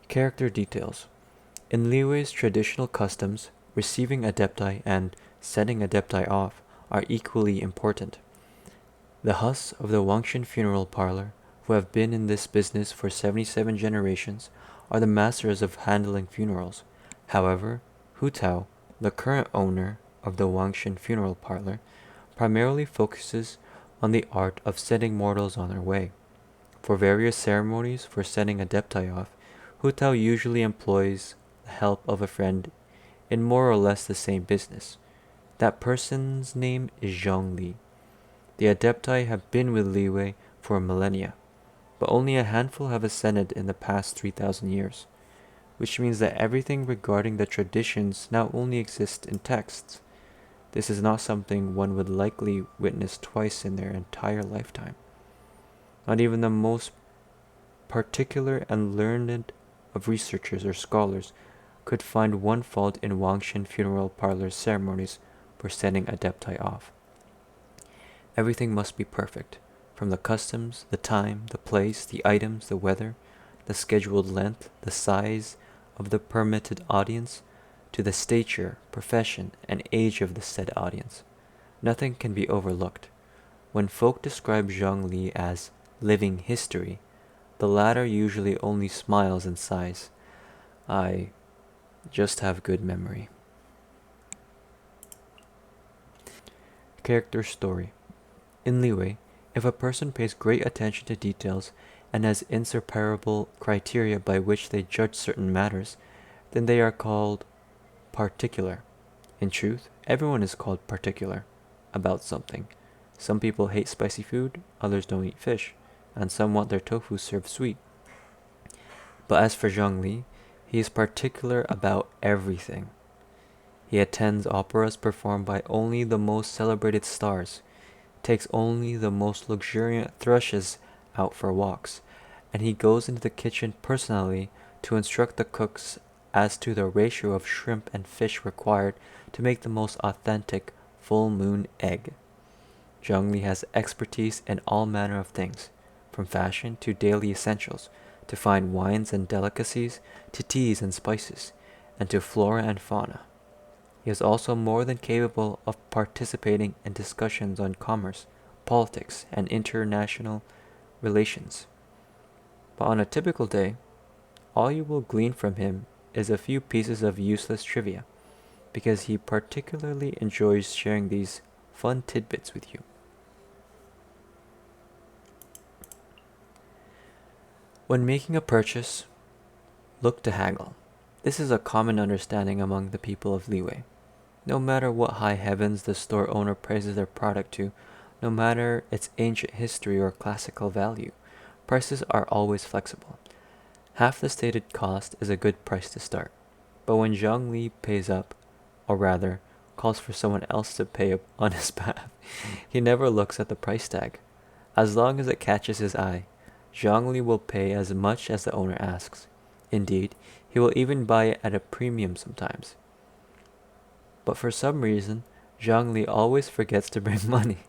Character details. In Liwei's traditional customs, receiving adepti and sending adepti off are equally important. The Hus of the Wangshan funeral parlor, who have been in this business for 77 generations, are the masters of handling funerals. However, Hu Tao, the current owner of the Wangshan funeral parlor, primarily focuses on the art of sending mortals on their way. For various ceremonies for sending adepti off, Hu Tao usually employs the help of a friend in more or less the same business. That person's name is Zhongli. The adepti have been with Liwei for millennia, but only a handful have ascended in the past 3,000 years, which means that everything regarding the traditions now only exists in texts. This is not something one would likely witness twice in their entire lifetime. Not even the most particular and learned of researchers or scholars could find one fault in Wangshan funeral parlor ceremonies for sending adepti off. Everything must be perfect, from the customs, the time, the place, the items, the weather, the scheduled length, the size of the permitted audience, to the stature, profession, and age of the said audience. Nothing can be overlooked. When folk describe Zhongli as living history, the latter usually only smiles and sighs. I just have good memory. Character story. In Liwei, if a person pays great attention to details and has insuperable criteria by which they judge certain matters, then they are called particular. In truth, everyone is called particular about something. Some people hate spicy food, others don't eat fish, and some want their tofu served sweet. But as for Zhongli, he is particular about everything. He attends operas performed by only the most celebrated stars, takes only the most luxuriant thrushes out for walks, and he goes into the kitchen personally to instruct the cooks as to the ratio of shrimp and fish required to make the most authentic full moon egg. Zhongli has expertise in all manner of things, from fashion to daily essentials, to fine wines and delicacies, to teas and spices, and to flora and fauna. He is also more than capable of participating in discussions on commerce, politics, and international relations. But on a typical day, all you will glean from him is a few pieces of useless trivia, because he particularly enjoys sharing these fun tidbits with you. When making a purchase, look to haggle. This is a common understanding among the people of Liwei. No matter what high heavens the store owner praises their product to, no matter its ancient history or classical value, prices are always flexible. Half the stated cost is a good price to start. But when Zhongli pays up, or rather, calls for someone else to pay up on his behalf, he never looks at the price tag. As long as it catches his eye, Zhongli will pay as much as the owner asks. Indeed, he will even buy it at a premium sometimes. But for some reason, Zhongli always forgets to bring money.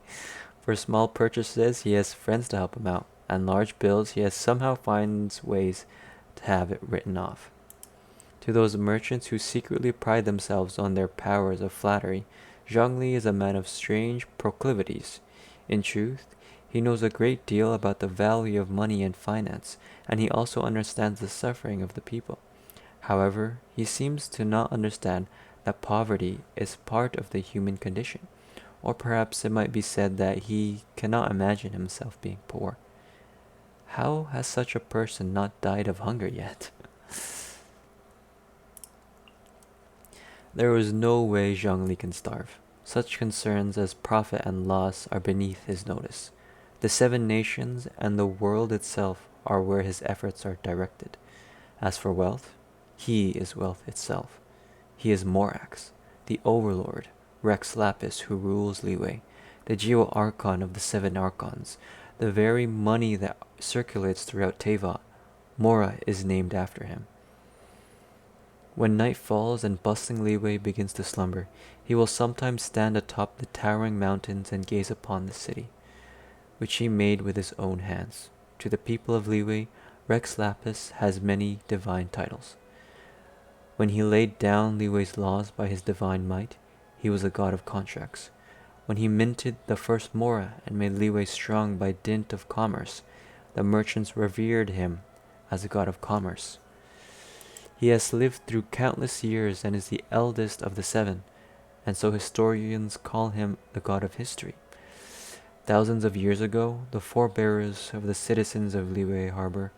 For small purchases, he has friends to help him out, and large bills, he has somehow finds ways to have it written off. To those merchants who secretly pride themselves on their powers of flattery, Zhongli is a man of strange proclivities. In truth, he knows a great deal about the value of money and finance, and he also understands the suffering of the people. However, he seems to not understand that poverty is part of the human condition, or perhaps it might be said that he cannot imagine himself being poor. How has such a person not died of hunger yet? There is no way Zhongli can starve. Such concerns as profit and loss are beneath his notice. The 7 nations and the world itself are where his efforts are directed. As for wealth, he is wealth itself. He is Morax, the overlord, Rex Lapis who rules Liwei, the geo-archon of the 7 archons, the very money that circulates throughout Teyvat. Mora is named after him. When night falls and bustling Liwei begins to slumber, he will sometimes stand atop the towering mountains and gaze upon the city, which he made with his own hands. To the people of Liwei, Rex Lapis has many divine titles. When he laid down Liwei's laws by his divine might, he was a god of contracts. When he minted the first mora and made Liwei strong by dint of commerce, the merchants revered him as a god of commerce. He has lived through countless years and is the eldest of the seven, and so historians call him the god of history. Thousands of years ago, the forebears of the citizens of Liyue Harbor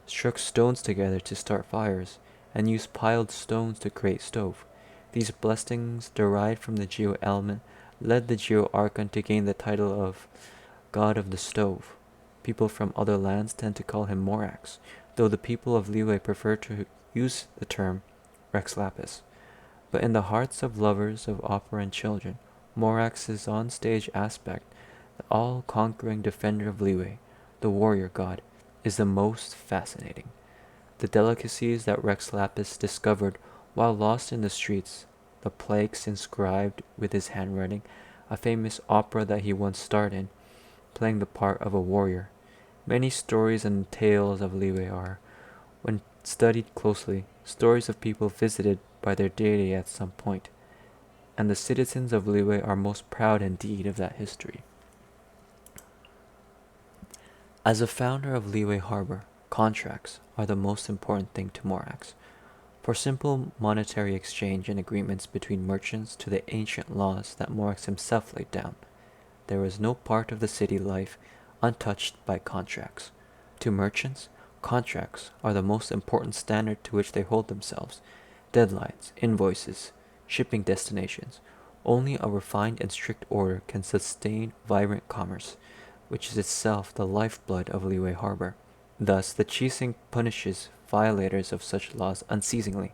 struck stones together to start fires, and used piled stones to create stove. These blessings, derived from the Geo element, led the Geo Archon to gain the title of God of the Stove. People from other lands tend to call him Morax, though the people of Liyue prefer to use the term Rex Lapis. But in the hearts of lovers of opera and children, Morax's on-stage aspect, the all-conquering defender of Liyue, the warrior god, is the most fascinating. The delicacies that Rex Lapis discovered while lost in the streets, the plaques inscribed with his handwriting, a famous opera that he once starred in, playing the part of a warrior. Many stories and tales of Liyue are, when studied closely, stories of people visited by their deity at some point, and the citizens of Liyue are most proud indeed of that history. As a founder of Liyue Harbor, contracts are the most important thing to Morax. For simple monetary exchange and agreements between merchants to the ancient laws that Morax himself laid down, there is no part of the city life untouched by contracts. To merchants, contracts are the most important standard to which they hold themselves. Deadlines, invoices, shipping destinations. Only a refined and strict order can sustain vibrant commerce, which is itself the lifeblood of Liyue Harbor. Thus, the Qixing punishes violators of such laws unceasingly,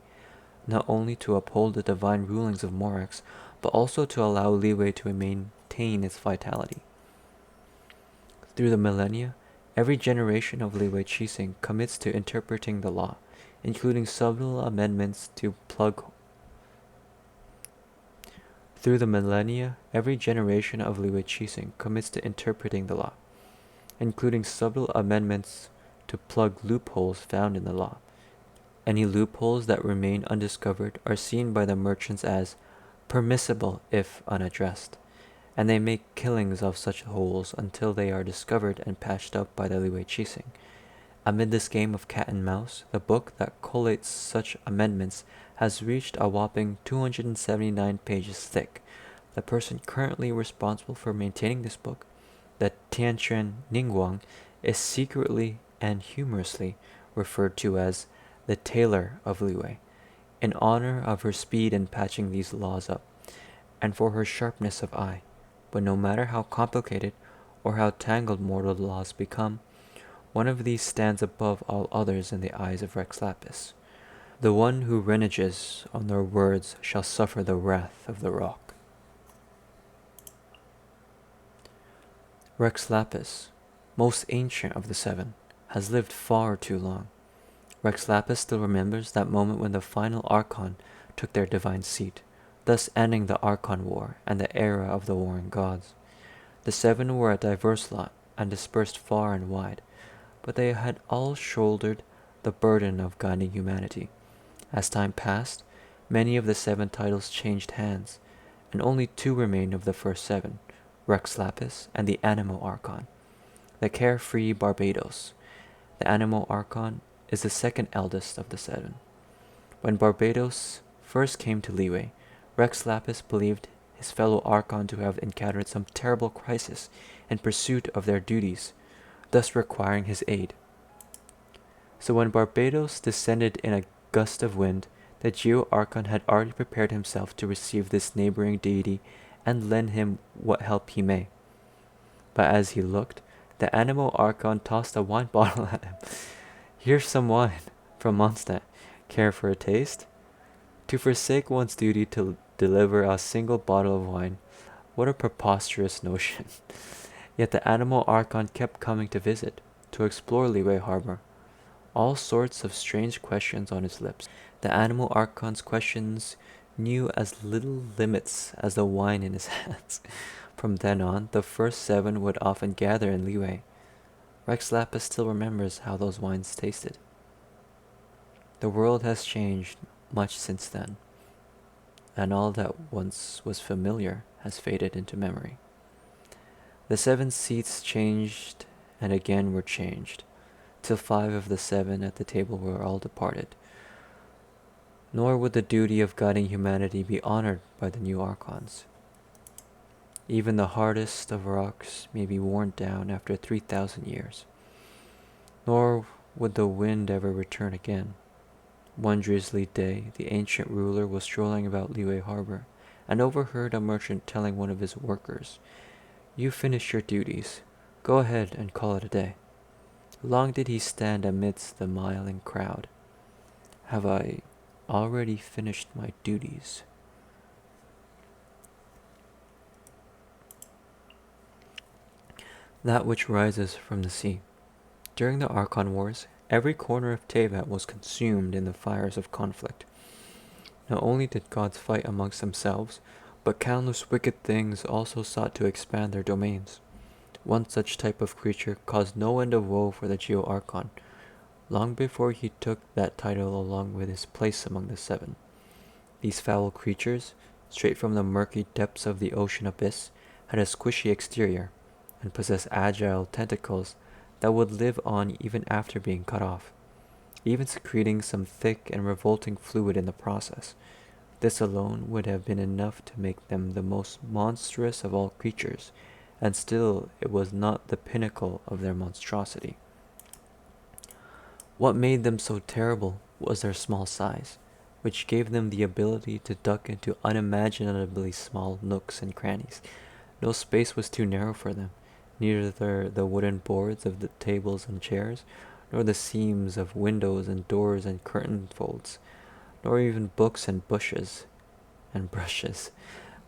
not only to uphold the divine rulings of Morax, but also to allow Liyue to maintain its vitality. Through the millennia, every generation of Liyue Qixing commits to interpreting the law, including subtle amendments to plug Through the millennia, every generation of Liyue Qixing commits to interpreting the law, including subtle amendments to plug loopholes found in the law. Any loopholes that remain undiscovered are seen by the merchants as permissible if unaddressed, and they make killings of such holes until they are discovered and patched up by the Liyue Qixing. Amid this game of cat and mouse, the book that collates such amendments has reached a whopping 279 pages thick. The person currently responsible for maintaining this book, the Tianquan Ningguang, is secretly and humorously referred to as the Tailor of Liyue, in honor of her speed in patching these laws up, and for her sharpness of eye. But no matter how complicated or how tangled mortal laws become, one of these stands above all others in the eyes of Rex Lapis. The one who reneges on their words shall suffer the wrath of the rock. Rex Lapis, most ancient of the seven, has lived far too long. Rex Lapis still remembers that moment when the final Archon took their divine seat, thus ending the Archon War and the era of the warring gods. The seven were a diverse lot and dispersed far and wide, but they had all shouldered the burden of guiding humanity. As time passed, many of the seven titles changed hands, and only two remained of the first seven, Rex Lapis and the Animo Archon, the carefree Barbados. The Animo Archon is the second eldest of the seven. When Barbados first came to Liyue, Rex Lapis believed his fellow Archon to have encountered some terrible crisis in pursuit of their duties, thus requiring his aid. So when Barbados descended in a gust of wind, the Geo Archon had already prepared himself to receive this neighboring deity and lend him what help he may. But as he looked, the Animo Archon tossed a wine bottle at him. "Here's some wine from Mondstadt. Care for a taste?" To forsake one's duty to deliver a single bottle of wine, what a preposterous notion. Yet the Animo Archon kept coming to visit, to explore Liyue Harbor. All sorts of strange questions on his lips. The Animo Archon's questions knew as little limits as the wine in his hands. From then on, the first seven would often gather in Liyue. Rex Lapis still remembers how those wines tasted. The world has changed much since then, and all that once was familiar has faded into memory. The 7 seats changed and again were changed, till 5 of the 7 at the table were all departed. Nor would the duty of guiding humanity be honored by the new archons. Even the hardest of rocks may be worn down after 3,000 years. Nor would the wind ever return again. One drizzly day, the ancient ruler was strolling about Liyue Harbor, and overheard a merchant telling one of his workers, "You finished your duties. Go ahead and call it a day." Long did he stand amidst the miling crowd. "Have I already finished my duties?" That which rises from the sea. During the Archon Wars, every corner of Teyvat was consumed in the fires of conflict. Not only did gods fight amongst themselves, but countless wicked things also sought to expand their domains. One such type of creature caused no end of woe for the Geo-Archon, long before he took that title along with his place among the 7. These foul creatures, straight from the murky depths of the ocean abyss, had a squishy exterior, and possessed agile tentacles that would live on even after being cut off, even secreting some thick and revolting fluid in the process. This alone would have been enough to make them the most monstrous of all creatures, and still it was not the pinnacle of their monstrosity. What made them so terrible was their small size, which gave them the ability to duck into unimaginably small nooks and crannies. No space was too narrow for them, neither the wooden boards of the tables and chairs, nor the seams of windows and doors and curtain folds, nor even books and bushes and brushes.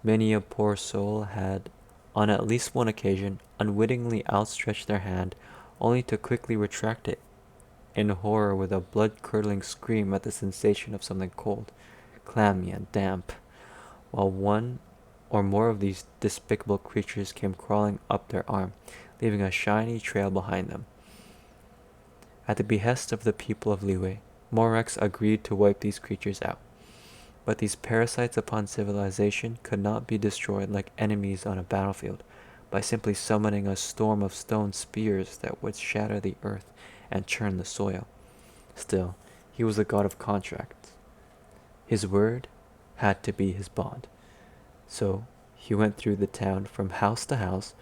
Many a poor soul had, on at least one occasion, unwittingly outstretched their hand, only to quickly retract it in horror with a blood-curdling scream at the sensation of something cold, clammy, and damp, while one or more of these despicable creatures came crawling up their arm, leaving a shiny trail behind them. At the behest of the people of Liyue, Morax agreed to wipe these creatures out. But these parasites upon civilization could not be destroyed like enemies on a battlefield by simply summoning a storm of stone spears that would shatter the earth and churn the soil. Still, he was a god of contracts. His word had to be his bond. So he went through the town from house to house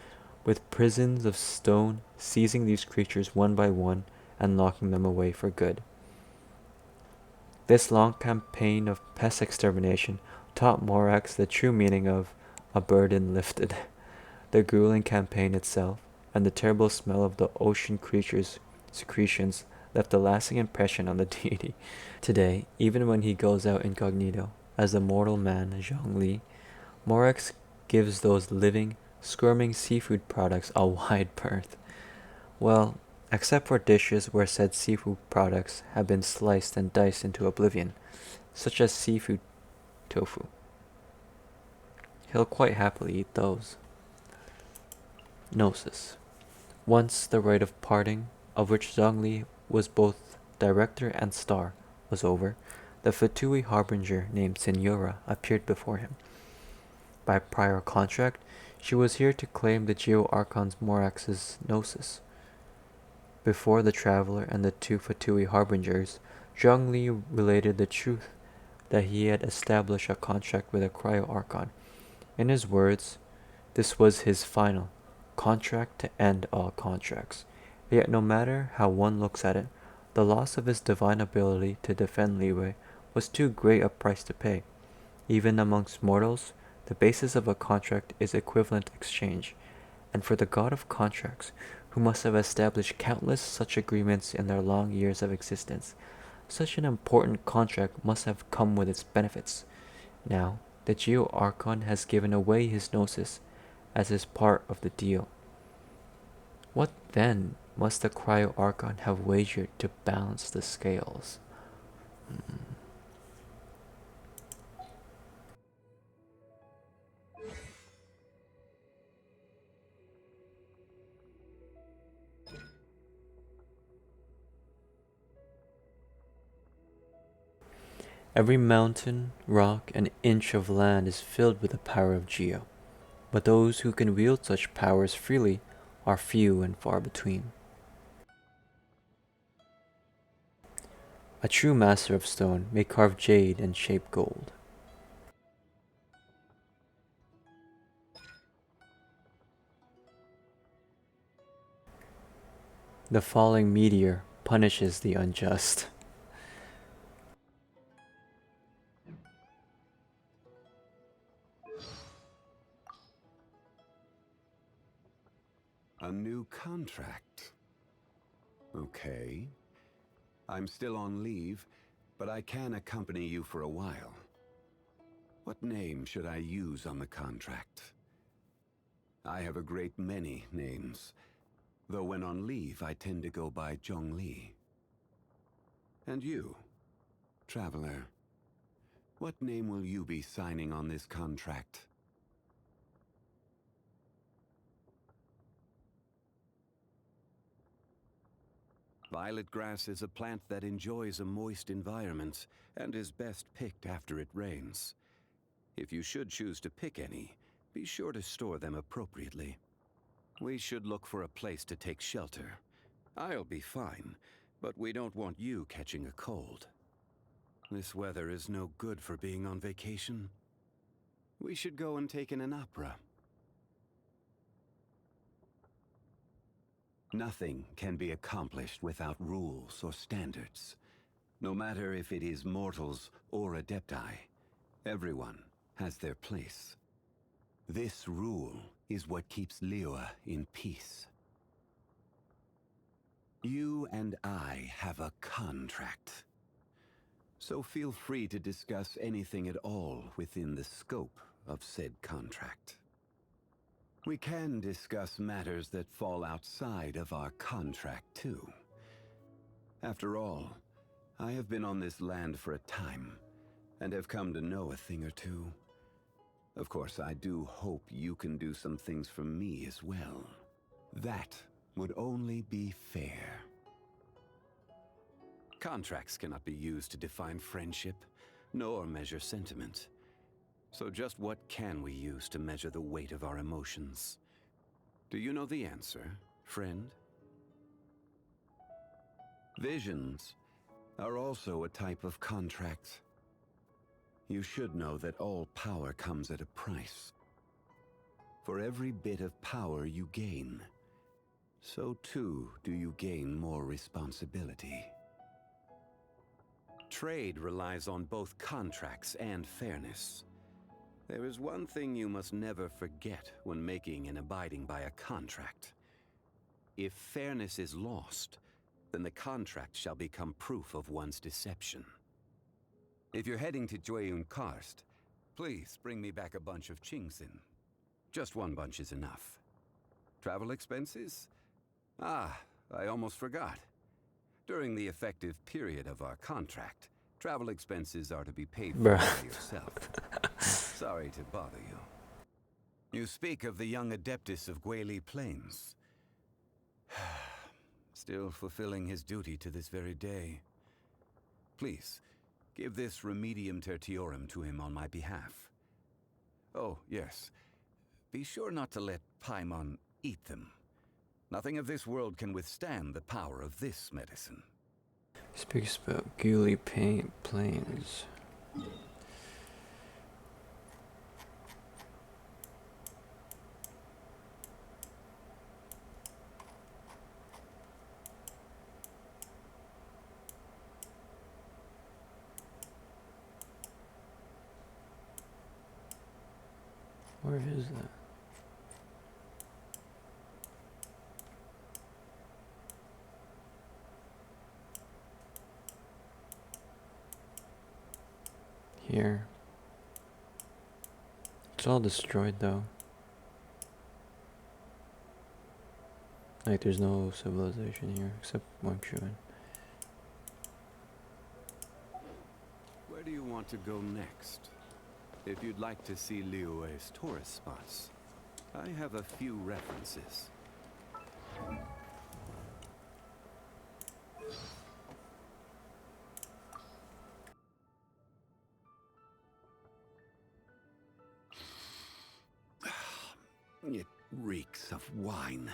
with prisons of stone, seizing these creatures one by one and locking them away for good. This long campaign of pest extermination taught Morax the true meaning of a burden lifted. The grueling campaign itself, and the terrible smell of the ocean creatures' secretions left a lasting impression on the deity. Today, even when he goes out incognito, as the mortal man Zhongli, Morax gives those living, squirming seafood products a wide berth. Well, except for dishes where said seafood products have been sliced and diced into oblivion, such as seafood tofu. He'll quite happily eat those. Gnosis. Once the rite of parting, of which Zhongli was both director and star, was over, the Fatui harbinger named Senora appeared before him. By prior contract, she was here to claim the Geo-Archons Morax's Gnosis. Before the traveler and the 2 Fatui harbingers, Zhongli related the truth that he had established a contract with a Cryo-Archon. In his words, this was his final contract to end all contracts. Yet no matter how one looks at it, the loss of his divine ability to defend Liyue was too great a price to pay. Even amongst mortals, the basis of a contract is equivalent exchange, and for the god of contracts, who must have established countless such agreements in their long years of existence, such an important contract must have come with its benefits. Now, the Geo-Archon has given away his Gnosis as his part of the deal. What then must the Cryo-Archon have wagered to balance the scales? Every mountain, rock, and inch of land is filled with the power of Geo, but those who can wield such powers freely are few and far between. A true master of stone may carve jade and shape gold. The falling meteor punishes the unjust. A new contract. Okay. I'm still on leave, but I can accompany you for a while. What name should I use on the contract? I have a great many names, though when on leave I tend to go by Zhongli. And you, traveler, what name will you be signing on this contract? Violet grass is a plant that enjoys a moist environment and is best picked after it rains. If you should choose to pick any, be sure to store them appropriately. We should look for a place to take shelter. I'll be fine, but we don't want you catching a cold. This weather is no good for being on vacation. We should go and take in an opera. Nothing can be accomplished without rules or standards. No matter if it is mortals or adepti, everyone has their place. This rule is what keeps Liyue in peace. You and I have a contract. So feel free to discuss anything at all within the scope of said contract. We can discuss matters that fall outside of our contract too. After all, I have been on this land for a time, and have come to know a thing or two. Of course, I do hope you can do some things for me as well. That would only be fair. Contracts cannot be used to define friendship, nor measure sentiment. So just what can we use to measure the weight of our emotions? Do you know the answer, friend? Visions are also a type of contract. You should know that all power comes at a price. For every bit of power you gain, so too do you gain more responsibility. Trade relies on both contracts and fairness. There is one thing you must never forget when making and abiding by a contract. If fairness is lost, then the contract shall become proof of one's deception. If you're heading to Jueyun Karst, please bring me back a bunch of Qingxin. Just one bunch is enough. Travel expenses? Ah, I almost forgot. During the effective period of our contract, travel expenses are to be paid for Bruh. by yourself. Sorry to bother you. You speak of the young Adeptus of Guili Plains. Still fulfilling his duty to this very day. Please, give this Remedium Tertiorum to him on my behalf. Oh, yes. Be sure not to let Paimon eat them. Nothing of this world can withstand the power of this medicine. Speaks about Guli Plains. Where is that? Here. It's all destroyed though. Like there's no civilization here except Wangshuan. Where do you want to go next? If you'd like to see Liyue's tourist spots, I have a few references. reeks of wine.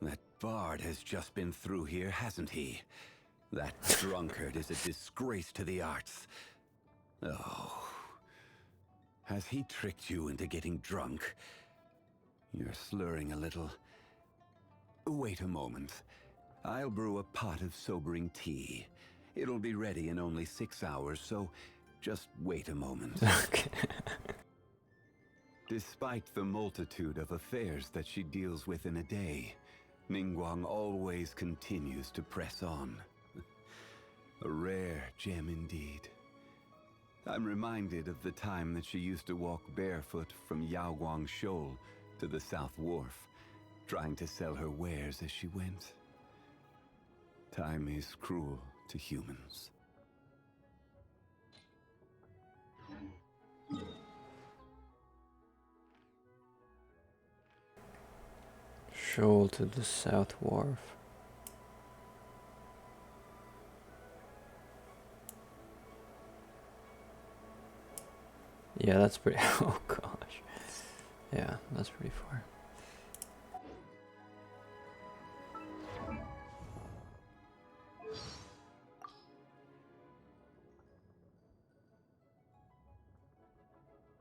That bard has just been through here, hasn't he? That drunkard is a disgrace to the arts. Oh. Has he tricked you into getting drunk? You're slurring a little. Wait a moment. I'll brew a pot of sobering tea. It'll be ready in only 6 hours, so just wait a moment. Okay. Despite the multitude of affairs that she deals with in a day, Ningguang always continues to press on. A rare gem indeed. I'm reminded of the time that she used to walk barefoot from Yaoguang Shoal to the South Wharf, trying to sell her wares as she went. Time is cruel to humans. Shoal to the South Wharf. Yeah, that's pretty. Oh gosh. Yeah, that's pretty far.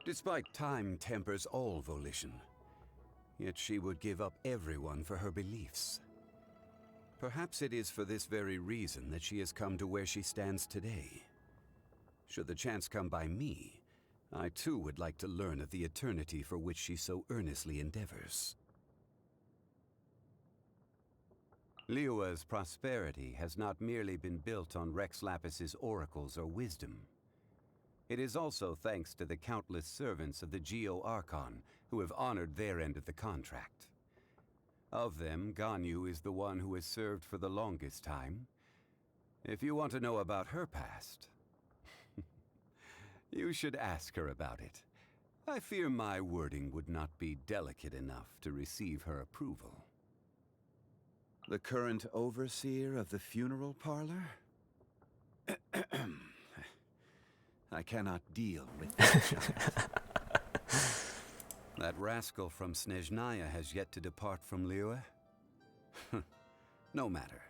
Despite time tempers all volition, yet she would give up everyone for her beliefs. Perhaps it is for this very reason that she has come to where she stands today. Should the chance come by me, I too would like to learn of the eternity for which she so earnestly endeavors. Liyue's prosperity has not merely been built on Rex Lapis's oracles or wisdom. It is also thanks to the countless servants of the Geo-Archon who have honored their end of the contract. Of them, Ganyu is the one who has served for the longest time. If you want to know about her past, you should ask her about it. I fear my wording would not be delicate enough to receive her approval. The current overseer of the funeral parlor? I cannot deal with that child. That rascal from Snezhnaya has yet to depart from Liyue. No matter.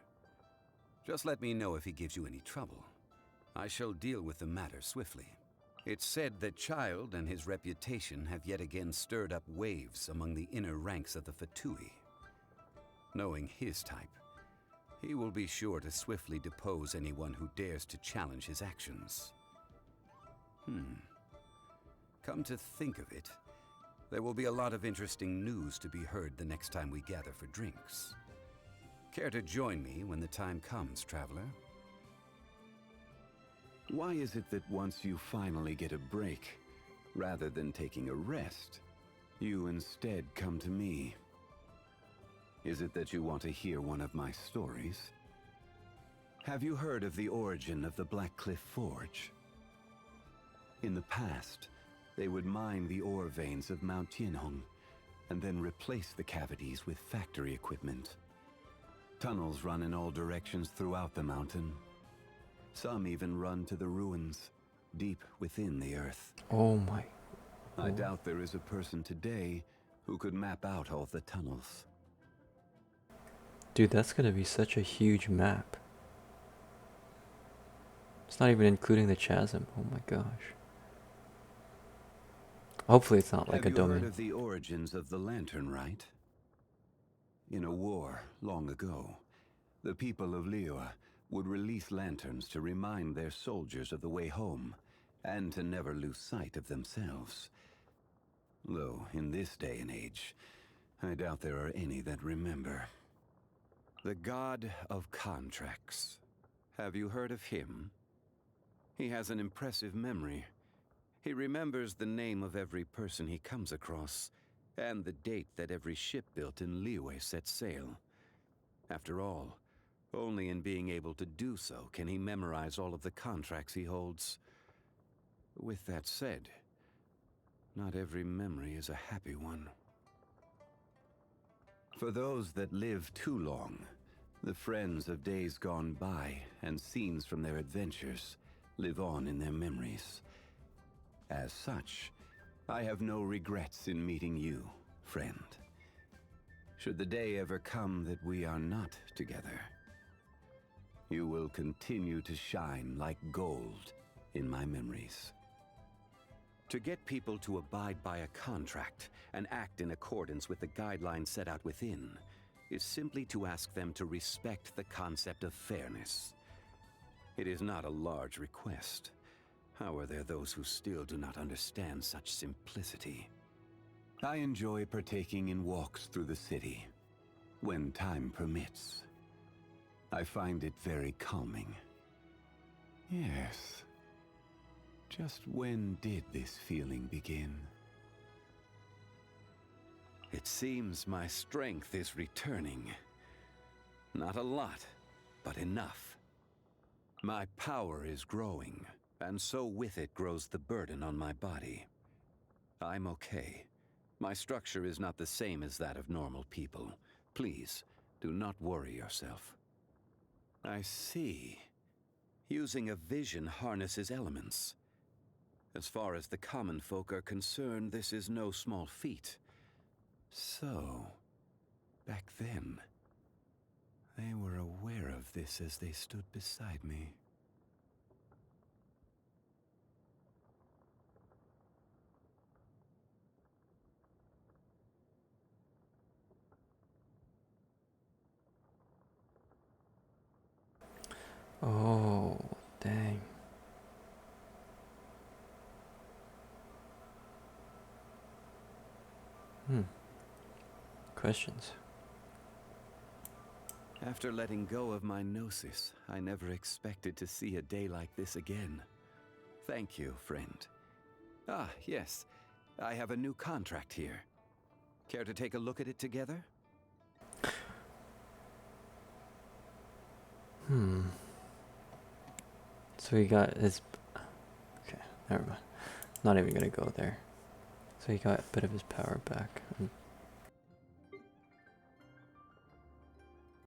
Just let me know if he gives you any trouble. I shall deal with the matter swiftly. It's said that Child and his reputation have yet again stirred up waves among the inner ranks of the Fatui. Knowing his type, he will be sure to swiftly depose anyone who dares to challenge his actions. Come to think of it, there will be a lot of interesting news to be heard the next time we gather for drinks. Care to join me when the time comes, traveler? Why is it that once you finally get a break, rather than taking a rest, you instead come to me? Is it that you want to hear one of my stories? Have you heard of the origin of the Black Cliff Forge? In the past, they would mine the ore veins of Mount Tianhong, and then replace the cavities with factory equipment. Tunnels run in all directions throughout the mountain. Some even run to the ruins, deep within the earth. Oh my. I doubt there is a person today who could map out all the tunnels. Dude, that's gonna be such a huge map. It's not even including the chasm. Oh my gosh. Hopefully it's not like a Have you domain. heard of the origins of the lantern, right? In a war long ago, the people of Liyue would release lanterns to remind their soldiers of the way home, and to never lose sight of themselves. Though, in this day and age, I doubt there are any that remember. The God of Contracts. Have you heard of him? He has an impressive memory. He remembers the name of every person he comes across, and the date that every ship built in Liyue set sail. After all, only in being able to do so can he memorize all of the contracts he holds. With that said, not every memory is a happy one. For those that live too long, the friends of days gone by and scenes from their adventures live on in their memories. As such, I have no regrets in meeting you, friend. Should the day ever come that we are not together, you will continue to shine like gold in my memories. To get people to abide by a contract and act in accordance with the guidelines set out within is simply to ask them to respect the concept of fairness. It is not a large request. However, there are those who still do not understand such simplicity. I enjoy partaking in walks through the city, when time permits. I find it very calming. Yes. Just when did this feeling begin? It seems my strength is returning. Not a lot, but enough. My power is growing, and so with it grows the burden on my body. I'm okay. My structure is not the same as that of normal people. Please, do not worry yourself. I see. Using a vision harnesses elements. As far as the common folk are concerned, this is no small feat. So, back then, they were aware of this as they stood beside me. Oh, dang. Questions? After letting go of my gnosis, I never expected to see a day like this again. Thank you, friend. Ah, yes. I have a new contract here. Care to take a look at it together? So he got his... Okay, never mind. Not even gonna go there. So he got a bit of his power back.